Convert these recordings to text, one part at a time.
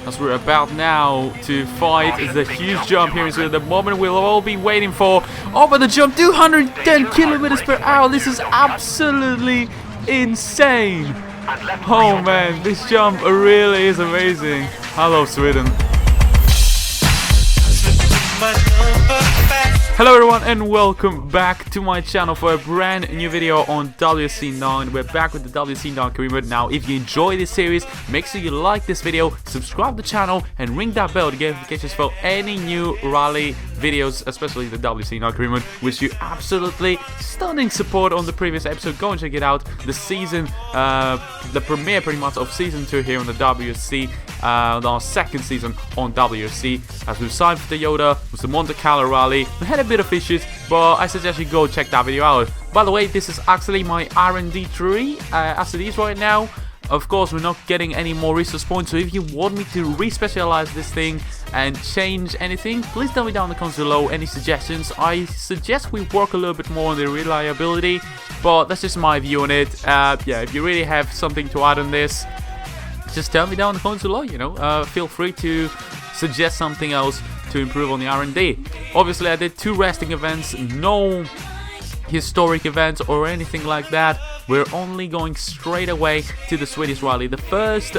as we're about now to fight the huge jump here in Sweden. The moment we'll all be waiting for. Over the jump, 210 kilometers per hour. This is absolutely insane. Oh man, this jump really is amazing. I love Sweden. Hello everyone and welcome back to my channel for a brand new video on WRC 9. We're back with the WRC 9 career mode. Now if you enjoy this series, make sure you like this video, subscribe to the channel and ring that bell to get notifications for any new rally videos, especially the WRC 9 career mode, which you absolutely stunning support on the previous episode. Go and check it out. The season, the premiere pretty much of season 2 here on the WRC, our second season on WRC, as we've signed for Toyota with the Monte Carlo rally. We had a bit of issues, but I suggest you go check that video out. By the way, this is actually my R&D tree as it is right now. Of course, we're not getting any more resource points, so if you want me to re-specialize this thing and change anything, please tell me down in the comments below any suggestions. I suggest we work a little bit more on the reliability, but that's just my view on it. Yeah, if you really have something to add on this, just tell me down in the comments below, you know. Feel free to suggest something else to improve on the R&D. Obviously, I did 2 resting events, no historic events or anything like that. We're only going straight away to the Swedish rally. The first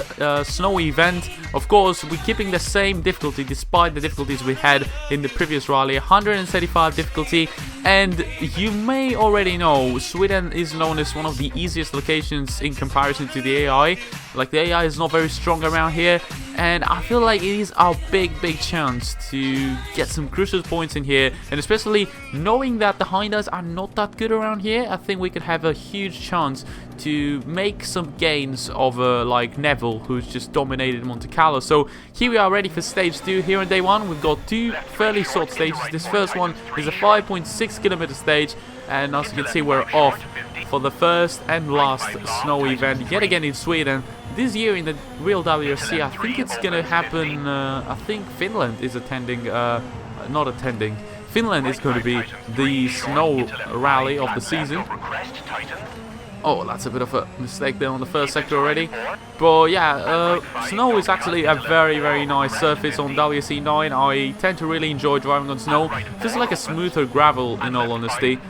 snowy event, of course, we're keeping the same difficulty despite the difficulties we had in the previous rally, 135 difficulty. And you may already know, Sweden is known as one of the easiest locations in comparison to the AI. Like, the AI is not very strong around here, and I feel like it is our big chance to get some crucial points in here. And especially knowing that the Hondas are not that good around here, I think we could have a huge chance to make some gains over like Neville, who's just dominated Monte Carlo. So here we are ready for stage 2. Here on day 1 we've got 2 fairly short stages. This first one is a 5.6 kilometer stage, and as you can see, we're off for the first and last snow event yet again in Sweden. This year in the real WRC, I think it's gonna happen. I think Finland is attending, not attending. Finland is going to be the snow rally of the season. Oh, that's a bit of a mistake there on the first sector already. But yeah, snow is actually a very nice surface on WRC 9. I tend to really enjoy driving on snow. Feels like a smoother gravel, in all honesty.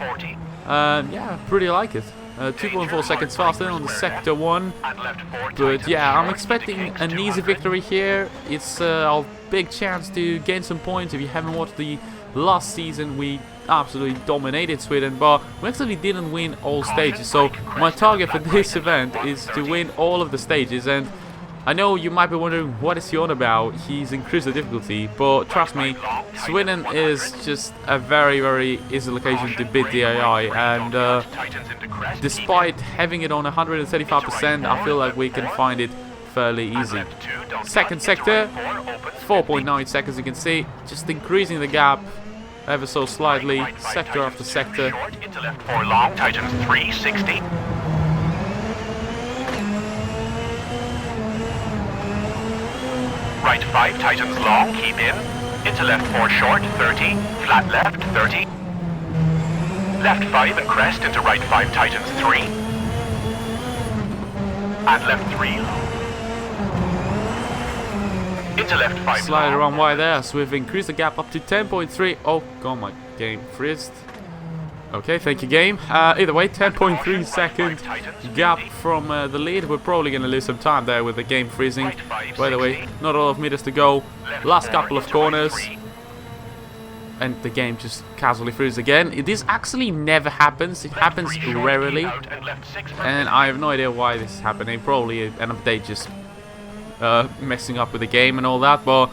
Yeah, pretty like it. 2.4 seconds faster on the sector 1. But yeah, I'm expecting an easy victory here. It's our big chance to gain some points. If you haven't watched the last season, we absolutely dominated Sweden, but we actually didn't win all stages. So my target for this event is to win all of the stages. And I know you might be wondering, what is he on about? He's increased the difficulty, but trust me, Sweden is just a very easy location to beat the AI. And despite having it on 135%, I feel like we can find it fairly easy. Second sector, 4.9 seconds, you can see, just increasing the gap ever so slightly, sector after sector. Into left 4 long, tightens 360. Right 5, tightens long, keep in. Into left 4 short, 30. Flat left, 30. Left 5 and crest into right 5, tightens 3. And left 3 long. Into left 5 Slide around wide there, so we've increased the gap up to 10.3. Oh god, my game frizzed. Okay, thank you game. Either way, 10.3 second gap from the lead. We're probably going to lose some time there with the game freezing. By the way, not a lot of meters to go. Last couple of corners. And the game just casually freezes again. This actually never happens. It happens rarely. And I have no idea why this is happening. Probably an update just messing up with the game and all that. But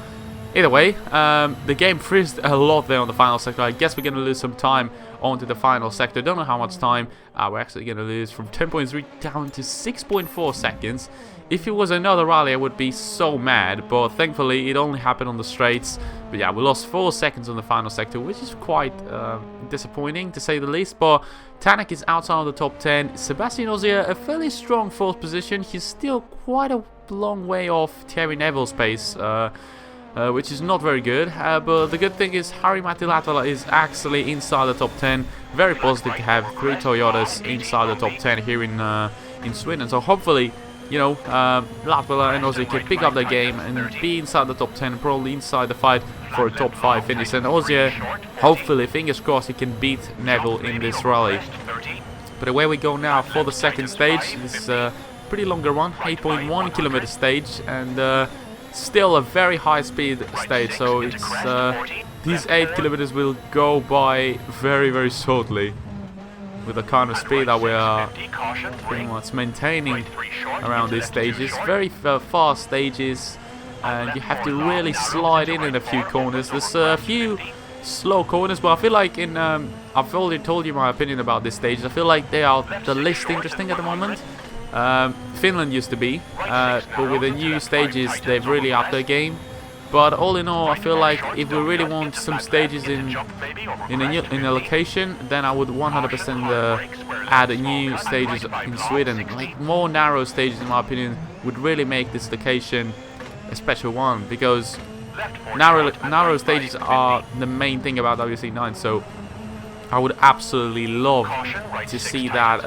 either way, the game frizzed a lot there on the final sector. I guess we're going to lose some time onto the final sector. Don't know how much time. We're actually going to lose from 10.3 down to 6.4 seconds. If it was another rally, I would be so mad, but thankfully it only happened on the straights. But yeah, we lost 4 seconds on the final sector, which is quite disappointing to say the least. But Tanak is outside of the top 10. Sebastian Ogier, a fairly strong 4th position. He's still quite a long way off Thierry Neville's pace, which is not very good. But the good thing is Harry Matilatala is actually inside the top 10. Very positive to have 3 Toyotas inside the top 10 here in Sweden. So hopefully you know, Latvia and Aussie can pick up their game and be inside the top 10, probably inside the fight for a top 5 finish. And Aussie, hopefully, fingers crossed, he can beat Neville in this rally. But away we go now for the second stage. This is a pretty longer one, 8.1 kilometer stage, and still a very high speed stage. So it's these 8 kilometers will go by very, very shortly, with the kind of speed that we are pretty much maintaining around these stages. Very fast stages, and you have to really slide in a few corners. There's a few slow corners, but I feel like I've already told you my opinion about this stage. I feel like they are the least interesting at the moment. Finland used to be, but with the new stages they've really upped their game. But all in all, I feel like if we really want some stages in a location, then I would 100% add new stages in Sweden. Like more narrow stages, in my opinion, would really make this location a special one, because narrow stages are the main thing about WRC9. So I would absolutely love to see that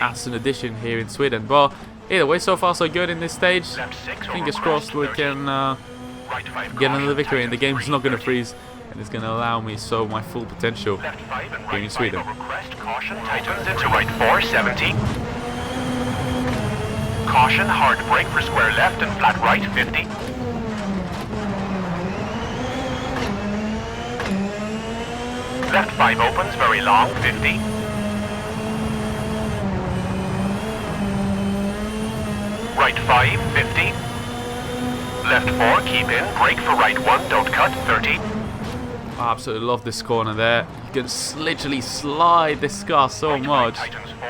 as an addition here in Sweden. But either way, so far so good in this stage. Fingers crossed we can get another victory, and the game is not going to freeze, and it's going to allow me to show my full potential here in Sweden. Caution, tightens into right 470. Caution, hard brake for square left and flat right 50. Left 5 opens, very long 50. Right 5, 50. Left 4, keep in, brake for right 1, don't cut, 30. I absolutely love this corner there. You can literally slide this car so much.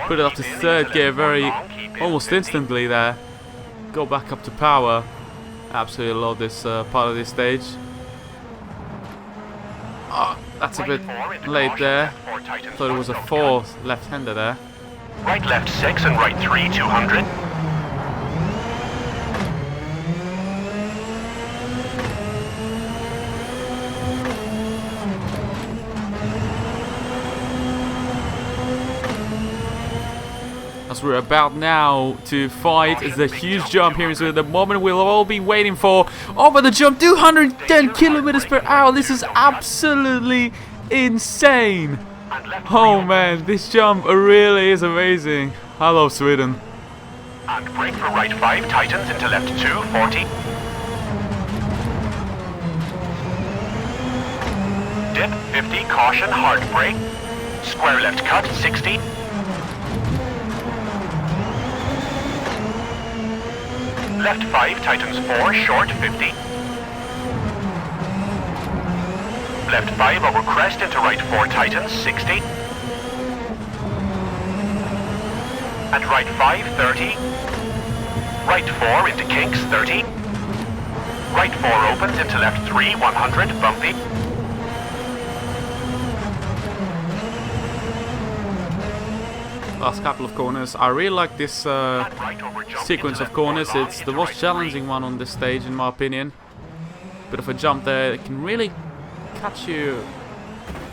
Put it up to third gear almost instantly there. Go back up to power. Absolutely love this part of this stage. Oh, that's a bit late there. Thought it was a 4 left-hander there. Right left 6 and right 3, 200. As we're about now to fight the huge jump here, so the moment we'll all be waiting for. Over the jump, 210 kilometers per hour. This is absolutely insane. Oh man, this jump really is amazing. I love Sweden. And brake for right 5, tightens into left 2, 40. Dip, 50, caution, hard brake. Square left cut, 60. Left 5, tightens 4, short 50. Left 5 over crest into right 4, tightens 60. And right 5, 30. Right 4 into kinks 30. Right 4 opens into left 3, 100, bumpy. Last couple of corners. I really like this sequence of corners. It's the most challenging one on this stage, in my opinion. Bit of a jump there. It can really catch you.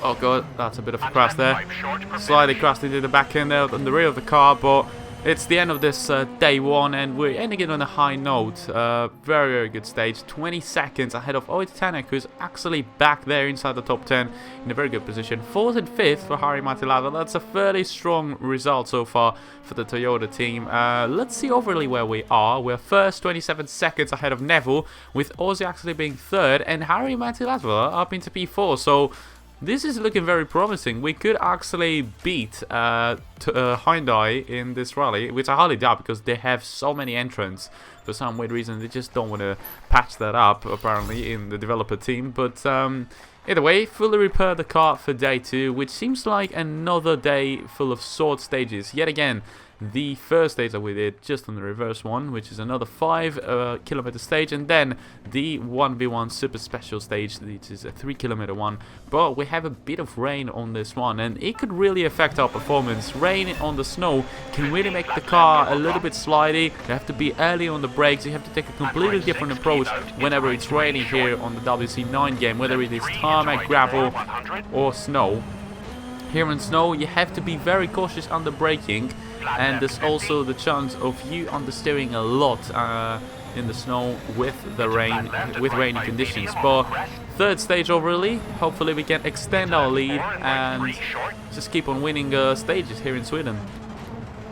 Oh god, that's a bit of a crash there. Slightly crashed into the back end there on the rear of the car, but it's the end of this day 1, and we're ending it on a high note. Very, very good stage. 20 seconds ahead of Oit Tanek, who's actually back there inside the top 10 in a very good position. 4th and 5th for Harri Matilava. That's a fairly strong result so far for the Toyota team. Let's see overly where we are. We're first, 27 seconds ahead of Neville, with Aussie actually being 3rd, and Harri Matilava up into P4. So this is looking very promising. We could actually beat Hyundai in this rally, which I highly doubt, because they have so many entrants. For some weird reason, they just don't want to patch that up, apparently, in the developer team. But either way, fully repaired the car for day 2, which seems like another day full of short stages. Yet again, the first stage that we did just on the reverse one, which is another 5 kilometer stage, and then the 1v1 super special stage, which is a 3 kilometer one. But we have a bit of rain on this one, and it could really affect our performance. Rain on the snow can really make the car a little bit slidey. You have to be early on the brakes. You have to take a completely different approach whenever it's raining here on the WRC9 game, whether it is tarmac, gravel or snow. Here in snow, you have to be very cautious under braking, and there's also the chance of you understeering a lot in the snow with the rain, with rainy conditions. But third stage overall, hopefully we can extend our lead and just keep on winning stages here in Sweden.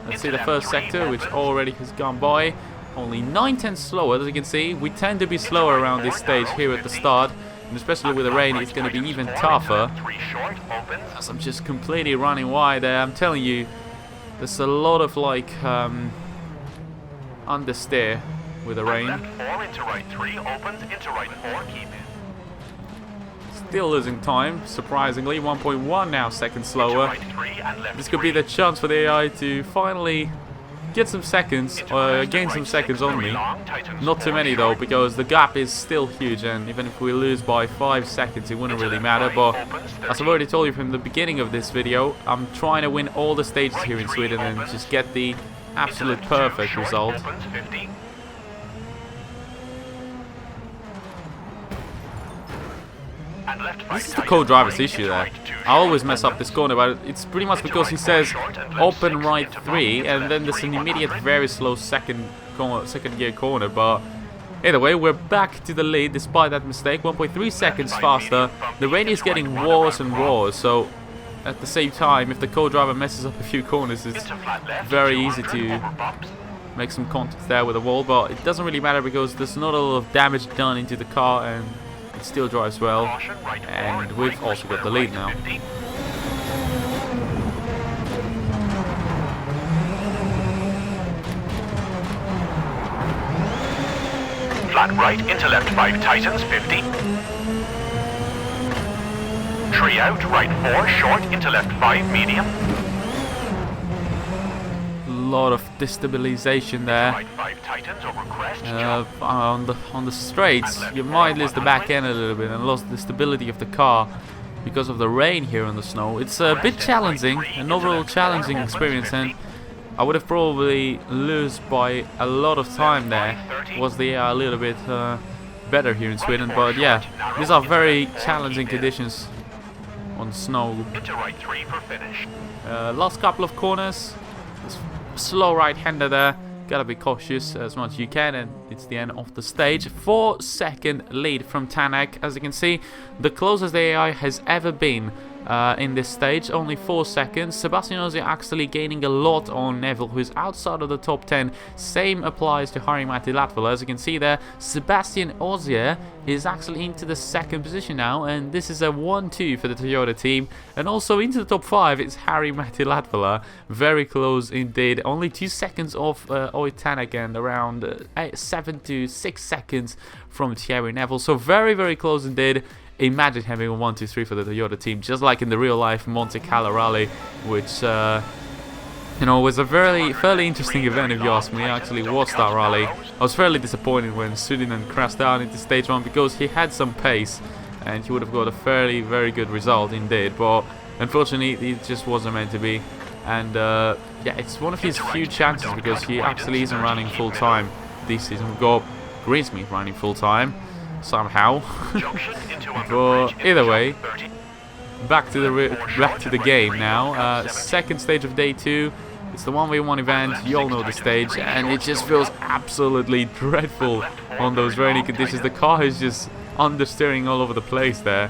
Let's see the first sector, which already has gone by. Only 9/10 slower, as you can see. We tend to be slower around this stage here at the start, and especially with the rain, it's going to be even tougher. As I'm just completely running wide there, I'm telling you, there's a lot of like understeer with the rain. Still losing time, surprisingly. 1.1 now seconds slower. This could be the chance for the AI to finally get some seconds, or gain some seconds on me. Not too many though, because the gap is still huge, and even if we lose by 5 seconds, it wouldn't really matter. But as I've already told you from the beginning of this video, I'm trying to win all the stages here in Sweden and just get the absolute perfect result. This is the co-driver's issue there. I always mess up this corner, but it's pretty much because he says open right 3, and then there's an immediate very slow second gear corner. But either way, we're back to the lead despite that mistake. 1.3 seconds faster. The rain is getting worse and worse, so at the same time, if the co-driver messes up a few corners, it's very easy to make some contact there with the wall. But it doesn't really matter because there's not a lot of damage done into the car, and it still drives well, and we've also got the lead now. Flat right into left 5 tightens 50. Tree out right 4 short into left 5 medium. Lot of destabilization there. On the straights, you might lose the back end a little bit and lost the stability of the car because of the rain here on the snow. It's a bit challenging, an overall challenging experience, and I would have probably lost by a lot of time there. Was the a little bit better here in Sweden, but yeah, these are very challenging conditions on snow. Last couple of corners. Slow right-hander there. Gotta be cautious as much as you can, and it's the end of the stage. 4-second lead from Tanak. As you can see, the closest the AI has ever been in this stage. Only 4 seconds. Sebastian Ogier actually gaining a lot on Neville, who's outside of the top 10. Same applies to Harri-Matti Latvala. As you can see there, Sebastian Ogier is actually into the 2nd position now, and this is a 1-2 for the Toyota team. And also into the top 5, it's Harri-Matti Latvala. Very close indeed. Only 2 seconds off Oy Tanak, and around 7 to 6 seconds from Thierry Neville. So very, very close indeed. Imagine having a 1-2-3 for the Toyota team, just like in the real life Monte Carlo rally, which you know, was a fairly interesting event if you ask me. I actually watched that rally. I was fairly disappointed when Sudinen crashed out into stage 1 because he had some pace and he would have got a very good result indeed, but unfortunately it just wasn't meant to be. And yeah, it's one of his few chances because he actually isn't running full time this season. We've got Greensmith running full time somehow. But either way, back to the game now. Second stage of day 2. It's the 1v1 event. You all know the stage, and it just feels absolutely dreadful on those rainy conditions. The car is just understeering all over the place there,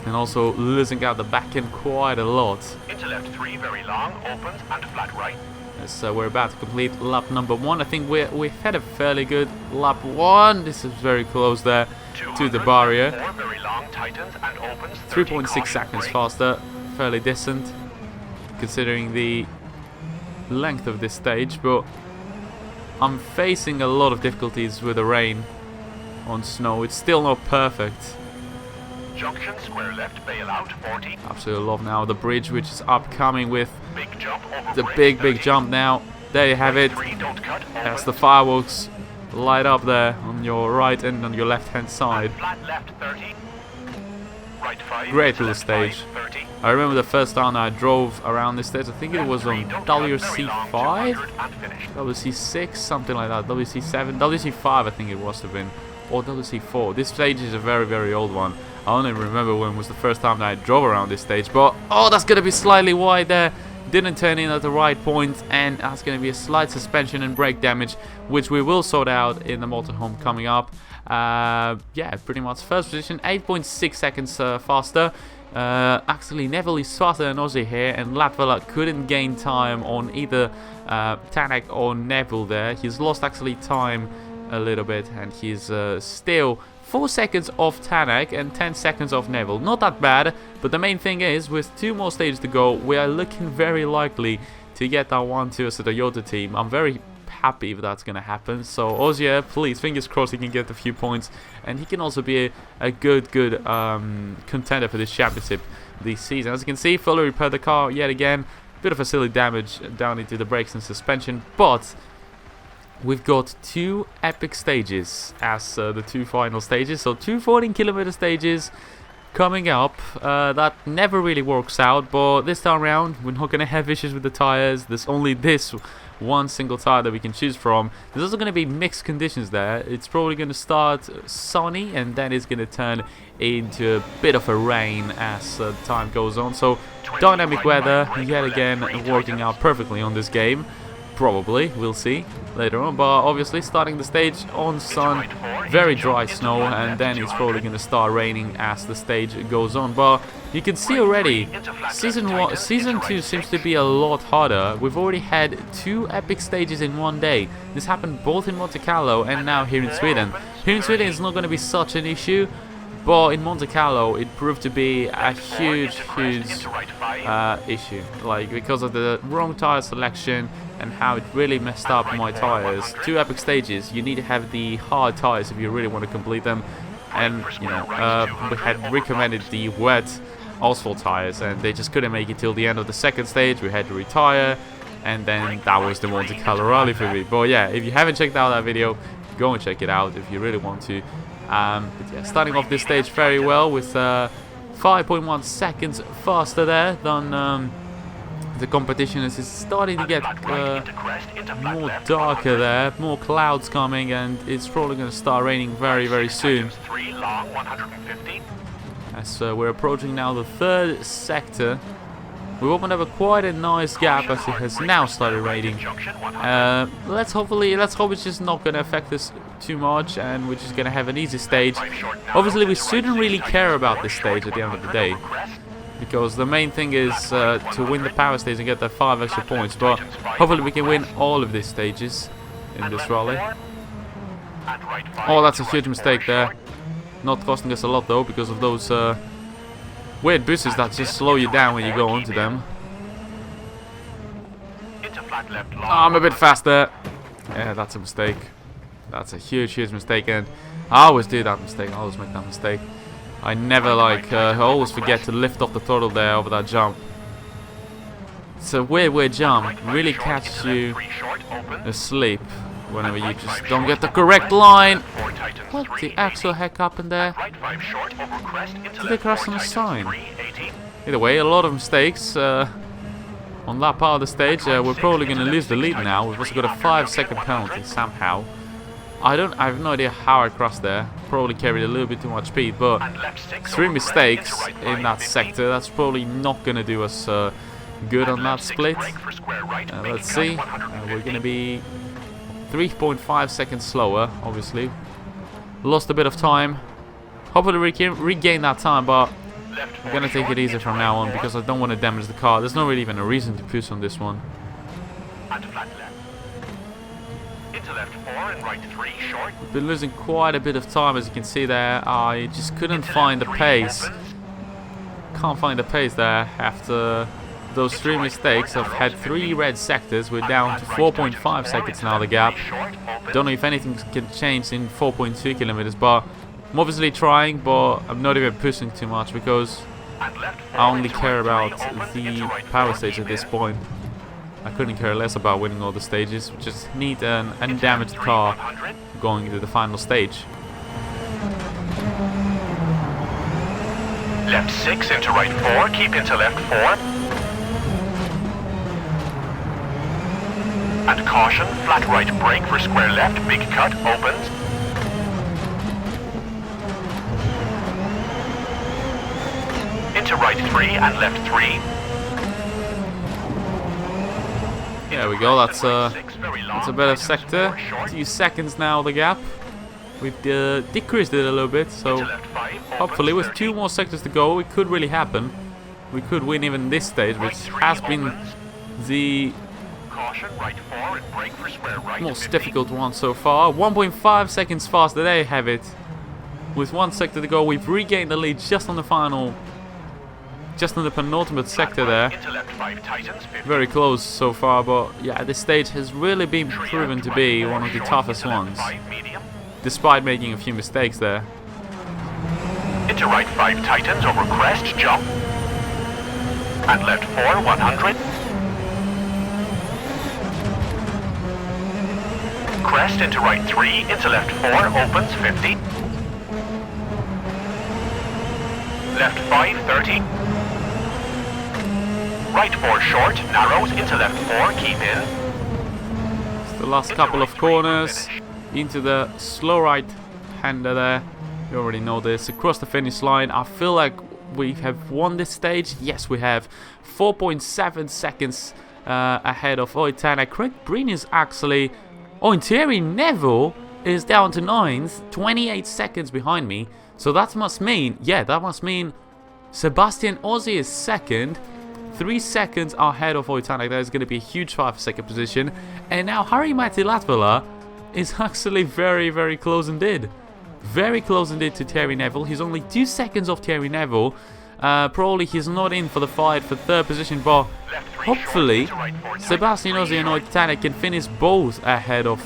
and also losing out the back end quite a lot. Into left 3 very long, opens and flat right. So we're about to complete lap number 1. I think we've had a fairly good lap 1. This is very close there to the barrier. 3.6 seconds faster. Fairly decent considering the length of this stage, but I'm facing a lot of difficulties with the rain on snow. It's still not perfect. Junction square left, bail out 40. Absolutely love now the bridge, which is upcoming with Big jump over the bridge, big jump now. There you have it. Don't cut, As the fireworks light up there on your right and on your left hand side. flat left 30. Right 5. Great little left stage. 5, 30. I remember the first time I drove around this stage. I think it was on WRC 5, WRC 6, something like that. WRC 7, WRC 5 I think it must have been, or WRC 4. This stage is a very old one. I don't even remember when was the first time that I drove around this stage. But oh, that's gonna be slightly wide there. didn't turn in at the right point, and that's going to be a slight suspension and brake damage, which we will sort out in the motorhome coming up. Yeah, pretty much first position, 8.6 seconds faster. Actually, Neville is faster than Ozzy here, and Latvala couldn't gain time on either Tanak or Neville there. He's lost actually time a little bit, and he's still 4 seconds off Tanak and 10 seconds off Neville. Not that bad, but the main thing is, with 2 more stages to go, we are looking very likely to get that 1-2 as a Toyota team. I'm very happy if that's gonna happen. So Ozzy, please, fingers crossed he can get a few points, and he can also be a good contender for this championship this season. As you can see, fully repaired the car yet again. Bit of a silly damage down into the brakes and suspension, but we've got 2 epic stages as the 2 final stages. So 2 14-kilometer stages coming up. That never really works out, but this time around we're not going to have issues with the tires. There's only this one single tire that we can choose from. There's also going to be mixed conditions there. It's probably going to start sunny, and then it's going to turn into a bit of a rain as time goes on. So dynamic weather yet again working out perfectly on this game. Probably, we'll see later on, but obviously starting the stage on sun, very dry snow, and then it's probably going to start raining as the stage goes on. But you can see already, season 2 seems to be a lot harder. We've already had 2 epic stages in one day. This happened both in Monte Carlo and now here in Sweden. Here in Sweden it's not going to be such an issue, but in Monte Carlo it proved to be a huge issue, like because of the wrong tire selection and how it really messed up my tires. 2 epic stages, you need to have the hard tires if you really want to complete them, and you know, we had recommended the wet asphalt tires, and they just couldn't make it till the end of the 2nd stage. We had to retire, and then that was the Monte Carlo rally for me. But yeah, if you haven't checked out that video, go and check it out if you really want to. But yeah, starting off this stage very well with 5.1 seconds faster there than the competition. Is starting to get more darker there, more clouds coming, and it's probably going to start raining very soon. As we're approaching now the 3rd sector, we've opened up quite a nice gap as it has now started raining. Let's hope it's just not going to affect us too much, and we're just going to have an easy stage. Obviously, we shouldn't really care about this stage at the end of the day, because the main thing is to win the power stage and get the 5 extra points. But hopefully we can win all of these stages in this rally. Oh, that's a huge mistake there. Not costing us a lot though, because of those weird boosters that just slow you down when you go onto them. Oh, I'm a bit fast there. Yeah, that's a mistake. That's a huge mistake, and I always do that mistake. I always make that mistake. I never I always forget to lift off the throttle there over that jump. It's a weird jump. It really catches you asleep whenever you just don't get the correct line. What the actual heck happened there? Did they cross on a sign? Either way, a lot of mistakes on that part of the stage. We're probably going to lose the lead now. We've also got a 5-second penalty somehow. I have no idea how I crossed there. Probably carried a little bit too much speed, but 3 mistakes in that sector. That's probably not going to do us good on that split. Let's see. We're going to be 3.5 seconds slower, obviously. Lost a bit of time. Hopefully we can regain that time, but I'm going to take it easy from now on because I don't want to damage the car. There's not really even a reason to push on this one. We've been losing quite a bit of time, as you can see there. I just couldn't find the pace. Can't find the pace there after those 3 mistakes. I've had 3 red sectors. We're down to 4.5 seconds now, the gap. Don't know if anything can change in 4.2 kilometers, but I'm obviously trying, but I'm not even pushing too much because I only care about the power stage at this point. I couldn't care less about winning all the stages. We just need an undamaged car going into the final stage. Left 6 into right 4, keep into left 4. And caution, flat right brake for square left, big cut, opens. Into right 3 and left 3. There we go. That's a better sector. 2 seconds now. The gap. We've decreased it a little bit. So hopefully, with 2 more sectors to go, it could really happen. We could win even this stage, which has been the most difficult one so far. 1.5 seconds faster. There you have it. With 1 sector to go, we've regained the lead just on the final. Just on the penultimate sector there. Very close so far, but yeah, this stage has really been proven to be one of the toughest ones. Despite making a few mistakes there. Into right 5 tightens over crest, jump. And left 4, 100. Crest into right 3, into left 4, opens 50. Left 5, 30. Right 4 short, narrows, into left 4, keep in. It's the last couple of corners. Into the slow right-hander there. You already know this. Across the finish line. I feel like we have won this stage. Yes, we have. 4.7 seconds ahead of Oitanek. Craig Breen is actually... Oh, and Thierry Neville is down to 9th. 28 seconds behind me. So that must mean... Yeah, that must mean Sebastian Ozzy is 2nd. 3 seconds ahead of Oitanek. That is going to be a huge 5-second position. And now Harri-Matti Latvala is actually very, very close indeed. Very close indeed to Thierry Neville. He's only 2 seconds off Thierry Neville. Probably he's not in for the fight for 3rd position, but hopefully Sebastian Ozzy and Oitanek can finish both ahead of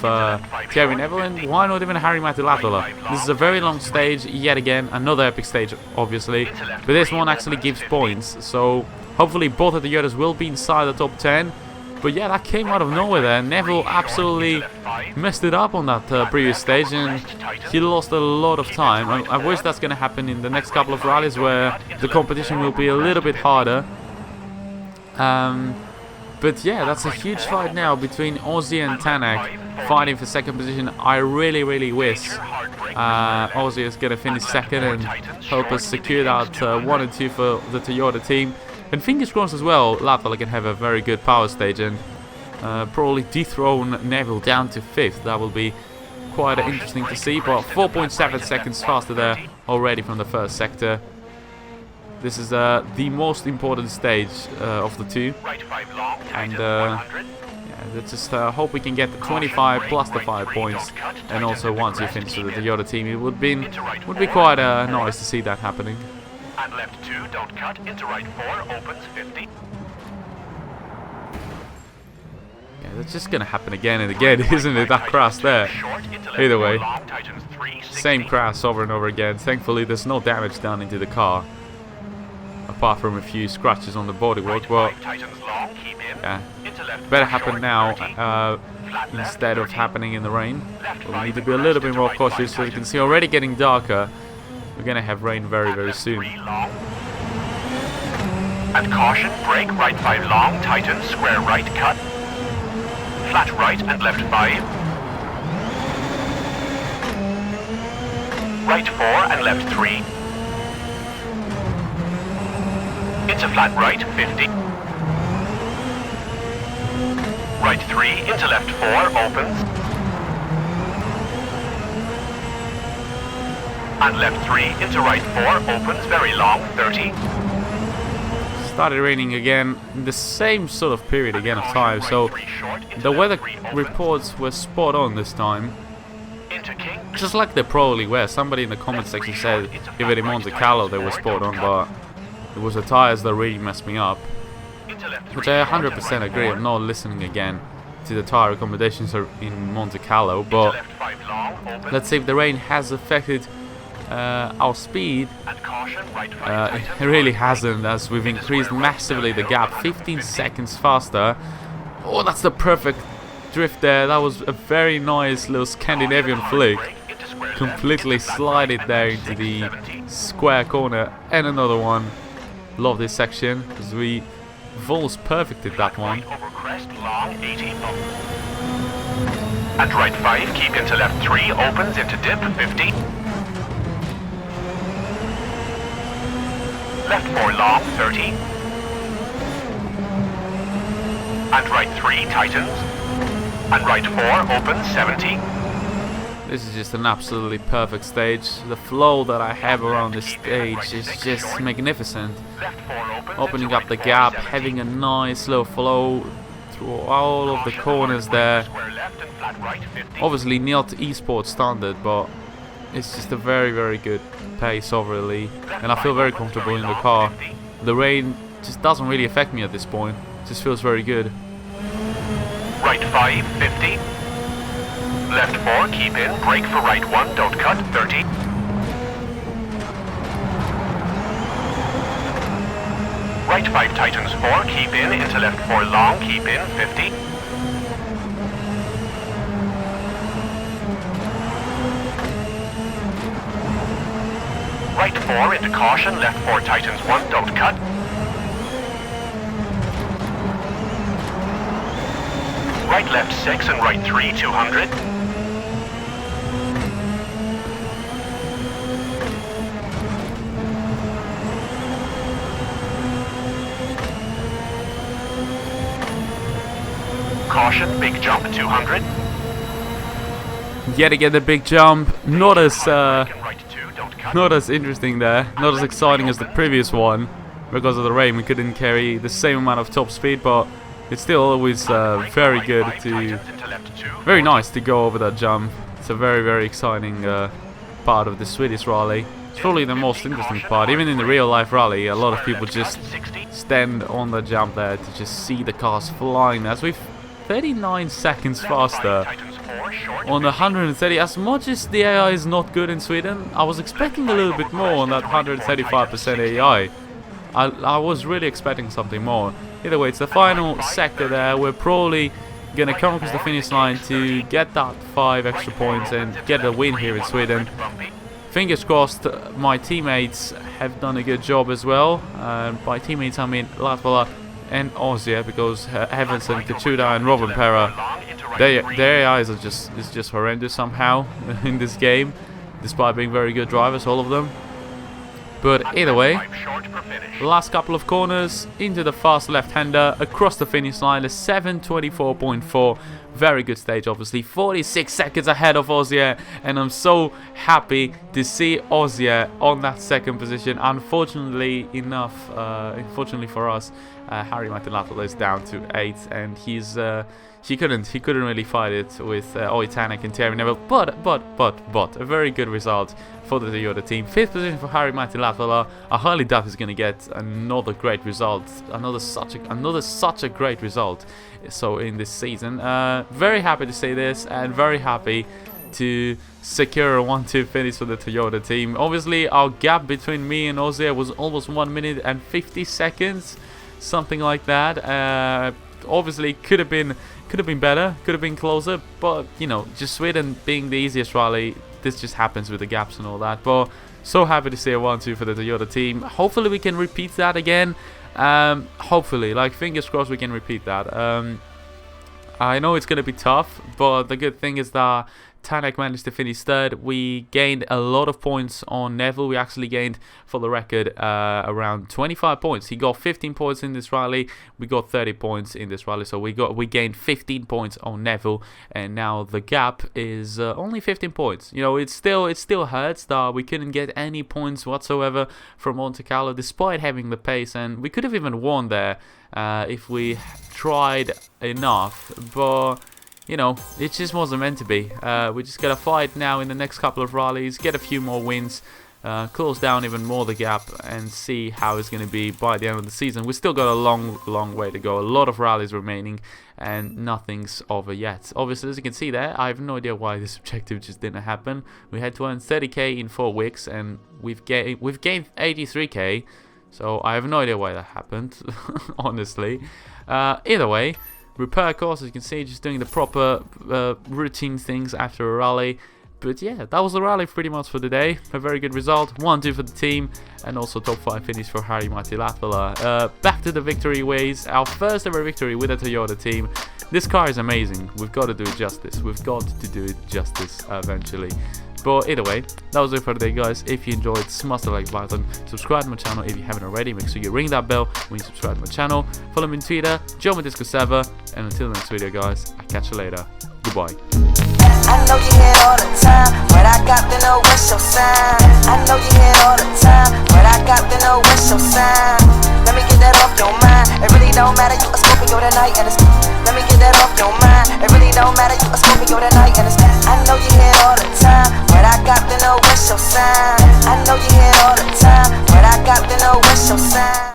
Thierry Neville, and why not even Harri-Matti Latvala. This is a very long stage, yet again, another epic stage obviously, but this one actually gives points, so hopefully both of the Yodas will be inside the top 10. But yeah, that came out of nowhere there. Neville absolutely messed it up on that previous stage, and he lost a lot of time. I wish that's going to happen in the next couple of rallies where the competition will be a little bit harder. But yeah, that's a huge fight now between Ozzy and Tanak, fighting for 2nd position. I really, really wish Ozzy is going to finish 2nd and help us secure that 1 and 2 for the Toyota team. And fingers crossed as well, Latvala can have a very good power stage and probably dethrone Neville down to 5th. That will be quite interesting to see, but 4.7 seconds faster there already from the 1st sector. This is the most important stage of the 2. And yeah, let's just hope we can get the 25 plus the 5 points. And also once you finish with the Toyota team, it would be quite nice to see that happening. And left 2, don't cut, into right 4, opens 50. Yeah, that's just gonna happen again and again, isn't it? That crash there. Either way, same crash over and over again. Thankfully, there's no damage done into the car, apart from a few scratches on the bodywork. But yeah, better happen now instead of happening in the rain. But we need to be a little bit more cautious. So you can see already getting darker. We're going to have rain very, very soon. And caution, brake, right 5 long, tighten, square right, cut. Flat right and left 5. Right 4 and left 3. Into flat right, 50. Right 3, into left 4, opens. And left 3, into right 4, opens, very long, 30. Started raining again in the same sort of period again of time, so the weather reports were spot on this time. Just like they probably were. Somebody in the comment section said even in Monte Carlo they were spot on, but it was the tires that really messed me up. Which I 100% agree. I'm not listening again to the tire recommendations in Monte Carlo, but let's see if the rain has affected our speed. It really hasn't, as we've increased massively the gap, 15 seconds faster. Oh, that's the perfect drift there. That was a very nice little Scandinavian flick. Completely slide it there into the square corner, and another one. Love this section because we Vols perfected that one. And right 5, keep into left 3, opens into dip, 50. Left 4 long, 30. and right 3 tightens, and right 4 opens 70. This is just an absolutely perfect stage. The flow that I have around this stage is just magnificent. Left 4 opens Opening into up the right 4, gap, 70. having a nice slow flow through all of the Caution, corners hard there. square left and flat right 50. Obviously not esports standard, but it's just a very good pace overall, and I feel very comfortable in the car. The rain just doesn't really affect me at this point. It just feels very good. Right 5, 50. Left 4, keep in. Brake for right 1, don't cut, 30. Right 5 tightens 4, keep in. Into left 4 long, keep in, 50. Right 4 into caution, left 4 tightens 1, don't cut. Right left 6 and right 3, 200. Caution, big jump, 200. Yet again the big jump, not as Right 2, don't cut. not as interesting there, not as exciting as the previous one. Because of the rain we couldn't carry the same amount of top speed, but it's still always very good to, very nice to go over that jump. It's a very exciting part of the Swedish rally. It's probably the most interesting part. Even in the real life rally, a lot of people just stand on the jump there to just see the cars flying. As we've 39 seconds faster on the 130. As much as the AI is not good in Sweden, I was expecting a little bit more on that 135% AI. I was really expecting something more. Either way, it's the final sector there. We're probably gonna come across the finish line to get that 5 extra points and get a win here in Sweden. Fingers crossed my teammates have done a good job as well. By teammates I mean Latvala and Ozia, because Evanson, Kachuda and Robin Pera, their AIs are just horrendous somehow in this game, despite being very good drivers, all of them. But either way, the last couple of corners into the fast left-hander across the finish line, a 7:24.4. Very good stage, obviously. 46 seconds ahead of Ozia, and I'm so happy to see Ozia on that second position. Unfortunately unfortunately for us, Harry Latvala is down to 8, and he couldn't really fight it with Oitanek and Terry Neville, but a very good result for the Toyota team. 5th position for Harry Latvala. I highly doubt he's going to get another great result, another such a great result. So in this season, very happy to say this, and very happy to secure a 1-2 finish for the Toyota team. Obviously, our gap between me and Ozia was almost 1 minute and 50 seconds, something like that. Obviously, could have been better, could have been closer, but you know, just Sweden being the easiest rally, this just happens with the gaps and all that. But so happy to see a 1-2 for the Toyota team. Hopefully we can repeat that again. Hopefully, like, fingers crossed we can repeat that. I know it's gonna be tough, but the good thing is that Tanek managed to finish 3rd. We gained a lot of points on Neville. We actually gained, for the record, around 25 points. He got 15 points in this rally. We got 30 points in this rally. So we gained 15 points on Neville, and now the gap is only 15 points. You know, it still hurts that we couldn't get any points whatsoever from Monte Carlo, despite having the pace, and we could have even won there if we tried enough. But you know, it just wasn't meant to be. We just gotta fight now in the next couple of rallies, get a few more wins, close down even more the gap, and see how it's gonna be by the end of the season. We still got a long way to go. A lot of rallies remaining, and nothing's over yet. Obviously, as you can see there, I have no idea why this objective just didn't happen. We had to earn 30k in 4 weeks, and we've gained 83k. So I have no idea why that happened, honestly. Either way. Repair course, as you can see, just doing the proper routine things after a rally. But yeah, that was the rally pretty much for today. A very good result, 1-2 for the team, and also top 5 finish for Harry Latvala. Back to the victory ways, our first ever victory with a Toyota team. This car is amazing. We've got to do it justice. We've got to do it justice eventually. But either way, that was it for today, guys. If you enjoyed, smash the like button, subscribe to my channel if you haven't already. Make sure you ring that bell when you subscribe to my channel. Follow me on Twitter, join my Discord server, and until the next video, guys, I'll catch you later. Goodbye. I know you hear it all the time, but I got to know what's your sign. I know you hear it all the time, but I got to know what's your sign. Let me get that off your mind. It really don't matter, you a Scorpio tonight, and it's let me get that off your